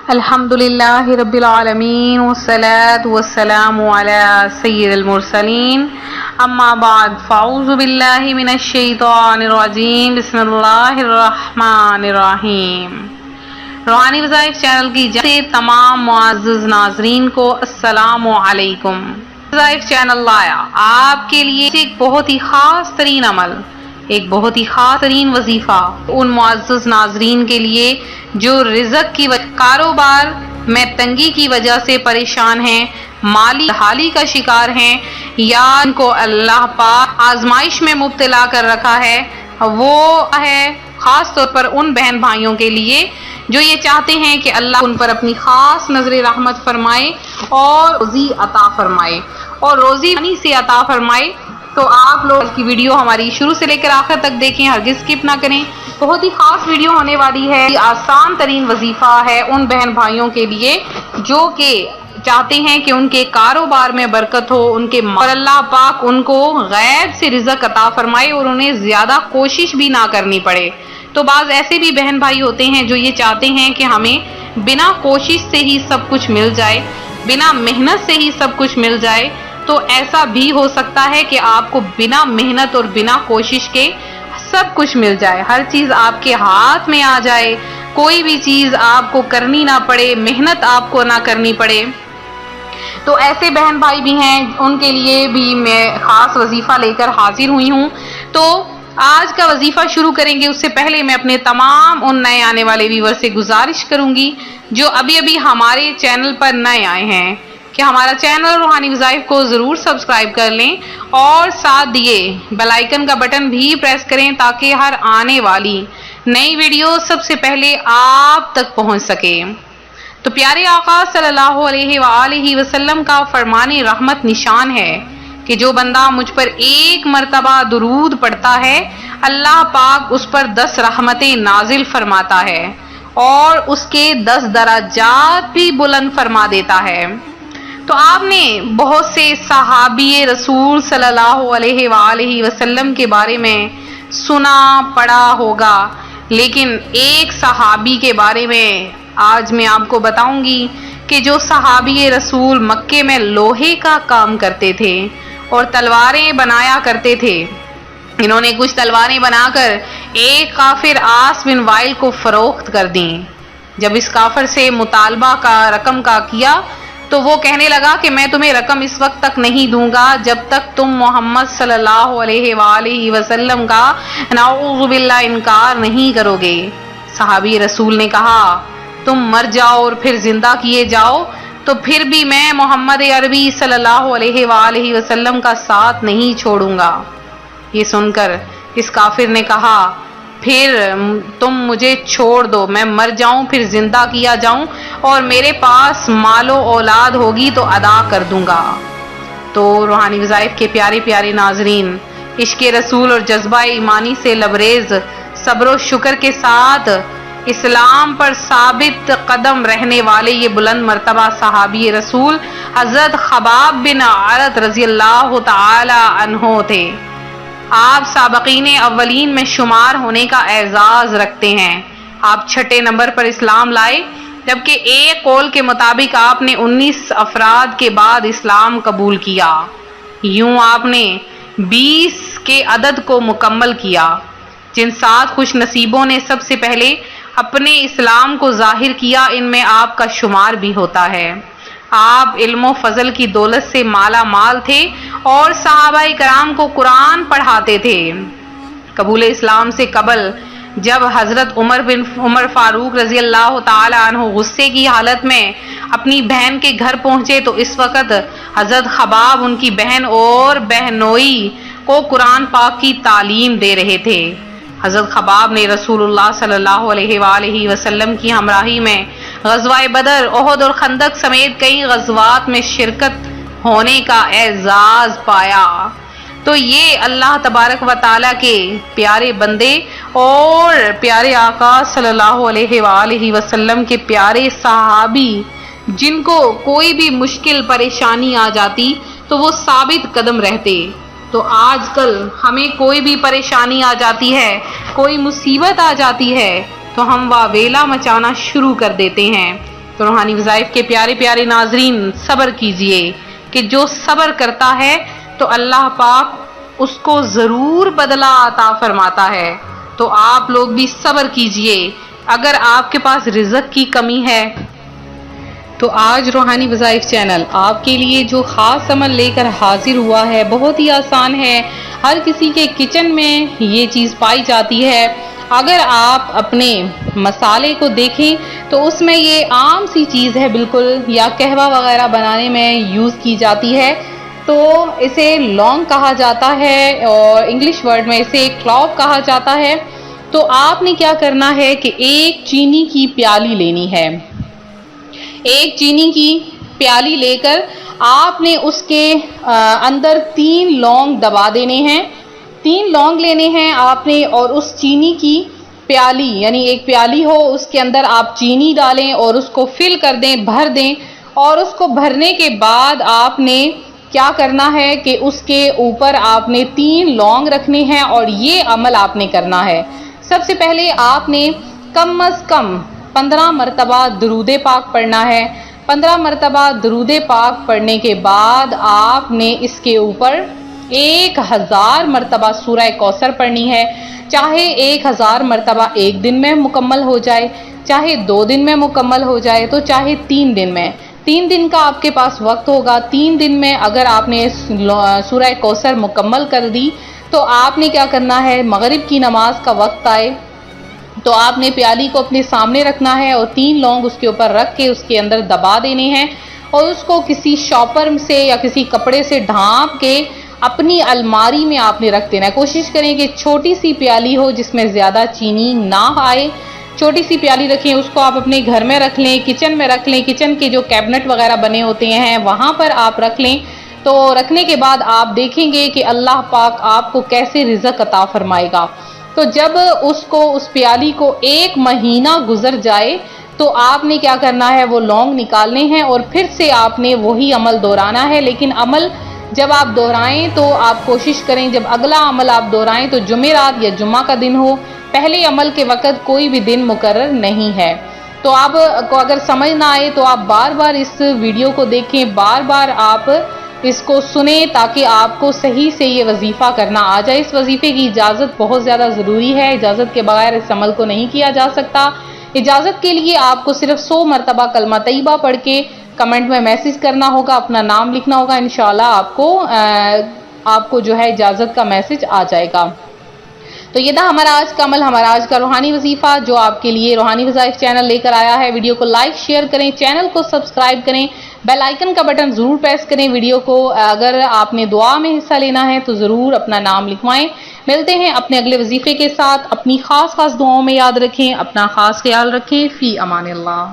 الحمدللہ رب العالمین والصلاة والسلام علی سید المرسلین اما بعد فاعوذ باللہ من الشیطان الرجیم بسم اللہ الرحمن الرحیم۔ روحانی وظائف چینل کی جانب سے تمام معزز ناظرین کو السلام علیکم۔ وظائف چینل لایا آپ کے لیے ایک بہت ہی خاص ترین عمل، ایک بہت ہی خاص ترین وظیفہ ان معزز ناظرین کے لیے جو رزق کی کاروبار میں تنگی کی وجہ سے پریشان ہیں، مالی حالی کا شکار ہیں، یا ان کو اللہ پاک آزمائش میں مبتلا کر رکھا ہے، وہ ہے خاص طور پر ان بہن بھائیوں کے لیے جو یہ چاہتے ہیں کہ اللہ ان پر اپنی خاص نظر رحمت فرمائے اور روزی عطا فرمائے اور روزی غنی سے عطا فرمائے۔ تو آپ لوگ کی ویڈیو ہماری شروع سے لے کر آخر تک دیکھیں، ہرگز اسکپ نہ کریں۔ بہت ہی خاص ویڈیو ہونے والی ہے، آسان ترین وظیفہ ہے ان بہن بھائیوں کے لیے جو کہ چاہتے ہیں کہ ان کے کاروبار میں برکت ہو، ان کے اور اللہ پاک ان کو غیب سے رزق عطا فرمائے اور انہیں زیادہ کوشش بھی نہ کرنی پڑے۔ تو بعض ایسے بھی بہن بھائی ہوتے ہیں جو یہ چاہتے ہیں کہ ہمیں بنا کوشش سے ہی سب کچھ مل جائے، بنا محنت سے ہی سب کچھ مل جائے۔ تو ایسا بھی ہو سکتا ہے کہ آپ کو بنا محنت اور بنا کوشش کے سب کچھ مل جائے، ہر چیز آپ کے ہاتھ میں آ جائے، کوئی بھی چیز آپ کو کرنی نہ پڑے، محنت آپ کو نہ کرنی پڑے۔ تو ایسے بہن بھائی بھی ہیں، ان کے لیے بھی میں خاص وظیفہ لے کر حاضر ہوئی ہوں۔ تو آج کا وظیفہ شروع کریں گے اس سے پہلے میں اپنے تمام ان نئے آنے والے ویور سے گزارش کروں گی جو ابھی ہمارے چینل پر نئے آئے ہیں کہ ہمارا چینل روحانی وظائف کو ضرور سبسکرائب کر لیں اور ساتھ دیے بیل آئیکن کا بٹن بھی پریس کریں تاکہ ہر آنے والی نئی ویڈیو سب سے پہلے آپ تک پہنچ سکے۔ تو پیارے آقا صلی اللہ علیہ وآلہ وسلم کا فرمان رحمت نشان ہے کہ جو بندہ مجھ پر ایک مرتبہ درود پڑھتا ہے، اللہ پاک اس پر 10 رحمتیں نازل فرماتا ہے اور اس کے 10 درجات بھی بلند فرما دیتا ہے۔ تو آپ نے بہت سے صحابی رسول صلی اللہ علیہ وآلہ وسلم کے بارے میں سنا پڑھا ہوگا، لیکن ایک صحابی کے بارے میں آج میں آپ کو بتاؤں گی کہ جو صحابی رسول مکے میں لوہے کا کام کرتے تھے اور تلواریں بنایا کرتے تھے۔ انہوں نے کچھ تلواریں بنا کر ایک کافر عاص بن وائل کو فروخت کر دیں۔ جب اس کافر سے مطالبہ کا رقم کا کیا تو وہ کہنے لگا کہ میں تمہیں رقم اس وقت تک نہیں دوں گا جب تک تم محمد صلی اللہ علیہ وآلہ وسلم کا نعوذ باللہ انکار نہیں کرو گے۔ صحابی رسول نے کہا تم مر جاؤ اور پھر زندہ کیے جاؤ تو پھر بھی میں محمد عربی صلی اللہ علیہ وآلہ وسلم کا ساتھ نہیں چھوڑوں گا۔ یہ سن کر اس کافر نے کہا پھر تم مجھے چھوڑ دو، میں مر جاؤں پھر زندہ کیا جاؤں اور میرے پاس مال و اولاد ہوگی تو ادا کر دوں گا۔ تو روحانی وظائف کے پیارے پیارے ناظرین، عشق رسول اور جذبہ ایمانی سے لبریز صبر و شکر کے ساتھ اسلام پر ثابت قدم رہنے والے یہ بلند مرتبہ صحابی رسول حضرت خباب بن عرط رضی اللہ تعالی عنہ تھے۔ آپ سابقین اولین میں شمار ہونے کا اعزاز رکھتے ہیں۔ آپ 6 نمبر پر اسلام لائے، جبکہ ایک قول کے مطابق آپ نے 19 افراد کے بعد اسلام قبول کیا۔ یوں آپ نے 20 کے عدد کو مکمل کیا۔ جن 7 خوش نصیبوں نے سب سے پہلے اپنے اسلام کو ظاہر کیا، ان میں آپ کا شمار بھی ہوتا ہے۔ آپ علم و فضل کی دولت سے مالا مال تھے اور صحابہ کرام کو قرآن پڑھاتے تھے۔ قبول اسلام سے قبل جب حضرت عمر فاروق رضی اللہ تعالی عنہ غصے کی حالت میں اپنی بہن کے گھر پہنچے تو اس وقت حضرت خباب ان کی بہن اور بہنوئی کو قرآن پاک کی تعلیم دے رہے تھے۔ حضرت خباب نے رسول اللہ صلی اللہ علیہ وآلہ وسلم کی ہمراہی میں غزوہ بدر، احد اور خندق سمیت کئی غزوات میں شرکت ہونے کا اعزاز پایا۔ تو یہ اللہ تبارک و تعالیٰ کے پیارے بندے اور پیارے آقا صلی اللہ علیہ وآلہ وسلم کے پیارے صحابی جن کو کوئی بھی مشکل پریشانی آ جاتی تو وہ ثابت قدم رہتے۔ تو آج کل ہمیں کوئی بھی پریشانی آ جاتی ہے، کوئی مصیبت آ جاتی ہے تو ہم واویلا مچانا شروع کر دیتے ہیں، تو روحانی وظائف کے پیارے پیارے ناظرین صبر کیجئے کہ جو صبر کرتا ہے تو اللہ پاک اس کو ضرور بدلہ عطا فرماتا ہے. تو آپ لوگ بھی صبر کیجئے. اگر آپ کے پاس رزق کی کمی ہے تو آج روحانی وظائف چینل آپ کے لیے جو خاص عمل لے کر حاضر ہوا ہے بہت ہی آسان ہے. ہر کسی کے کچن میں یہ چیز پائی جاتی ہے. اگر آپ اپنے مسالے کو دیکھیں تو اس میں یہ عام سی چیز ہے بالکل، یا قہوہ وغیرہ بنانے میں یوز کی جاتی ہے. تو اسے لونگ کہا جاتا ہے اور انگلش ورڈ میں اسے کلوو کہا جاتا ہے. تو آپ نے کیا کرنا ہے کہ ایک چینی کی پیالی لینی ہے. ایک چینی کی پیالی لے کر آپ نے اس کے اندر 3 لونگ دبا دینے ہیں. 3 لونگ لینے ہیں آپ نے، اور اس چینی کی پیالی یعنی ایک پیالی ہو اس کے اندر آپ چینی ڈالیں اور اس کو فل کر دیں، بھر دیں. اور اس کو بھرنے کے بعد آپ نے کیا کرنا ہے کہ اس کے اوپر آپ نے 3 لونگ رکھنے ہیں اور یہ عمل آپ نے کرنا ہے. سب سے پہلے آپ نے کم از کم 15 مرتبہ درود پاک پڑھنا ہے. 15 مرتبہ درود پاک پڑھنے کے بعد آپ نے اس کے اوپر 1000 مرتبہ سورہ کوثر پڑھنی ہے. چاہے 1000 مرتبہ ایک دن میں مکمل ہو جائے، چاہے 2 دن میں مکمل ہو جائے، تو چاہے 3 دن میں. 3 دن کا آپ کے پاس وقت ہوگا. 3 دن میں اگر آپ نے سورہ کوثر مکمل کر دی تو آپ نے کیا کرنا ہے، مغرب کی نماز کا وقت آئے تو آپ نے پیالی کو اپنے سامنے رکھنا ہے اور 3 لونگ اس کے اوپر رکھ کے اس کے اندر دبا دینے ہیں اور اس کو کسی شاپر سے یا کسی کپڑے سے ڈھانپ کے اپنی الماری میں آپ نے رکھ دینا ہے. کوشش کریں کہ چھوٹی سی پیالی ہو جس میں زیادہ چینی نہ آئے. چھوٹی سی پیالی رکھیں، اس کو آپ اپنے گھر میں رکھ لیں، کچن میں رکھ لیں. کچن کے جو کیبنٹ وغیرہ بنے ہوتے ہیں وہاں پر آپ رکھ لیں. تو رکھنے کے بعد آپ دیکھیں گے کہ اللہ پاک آپ کو کیسے رزق عطا فرمائے گا. تو جب اس پیالی کو 1 مہینہ گزر جائے تو آپ نے کیا کرنا ہے، وہ لونگ نکالنے ہیں اور پھر سے آپ نے وہی عمل دہرانا ہے. لیکن عمل جب آپ دہرائیں تو آپ کوشش کریں جب اگلا عمل آپ دہرائیں تو جمعرات یا جمعہ کا دن ہو. پہلے عمل کے وقت کوئی بھی دن مقرر نہیں ہے. تو آپ کو اگر سمجھ نہ آئے تو آپ بار بار اس ویڈیو کو دیکھیں، بار بار آپ اس کو سنیں تاکہ آپ کو صحیح سے یہ وظیفہ کرنا آ جائے. اس وظیفے کی اجازت بہت زیادہ ضروری ہے. اجازت کے بغیر اس عمل کو نہیں کیا جا سکتا. اجازت کے لیے آپ کو صرف 100 مرتبہ کلمہ طیبہ پڑھ کے کمنٹ میں میسج کرنا ہوگا، اپنا نام لکھنا ہوگا. انشاءاللہ آپ کو جو ہے اجازت کا میسج آ جائے گا. تو یہ تھا ہمارا آج کا عمل، ہمارا آج کا روحانی وظیفہ جو آپ کے لیے روحانی وظائف چینل لے کر آیا ہے. ویڈیو کو لائک شیئر کریں، چینل کو سبسکرائب کریں، بیل آئیکن کا بٹن ضرور پریس کریں. ویڈیو کو اگر آپ نے دعا میں حصہ لینا ہے تو ضرور اپنا نام لکھوائیں. ملتے ہیں اپنے اگلے وظیفے کے ساتھ. اپنی خاص دعاؤں میں یاد رکھیں، اپنا خاص خیال رکھیں. فی امان اللہ.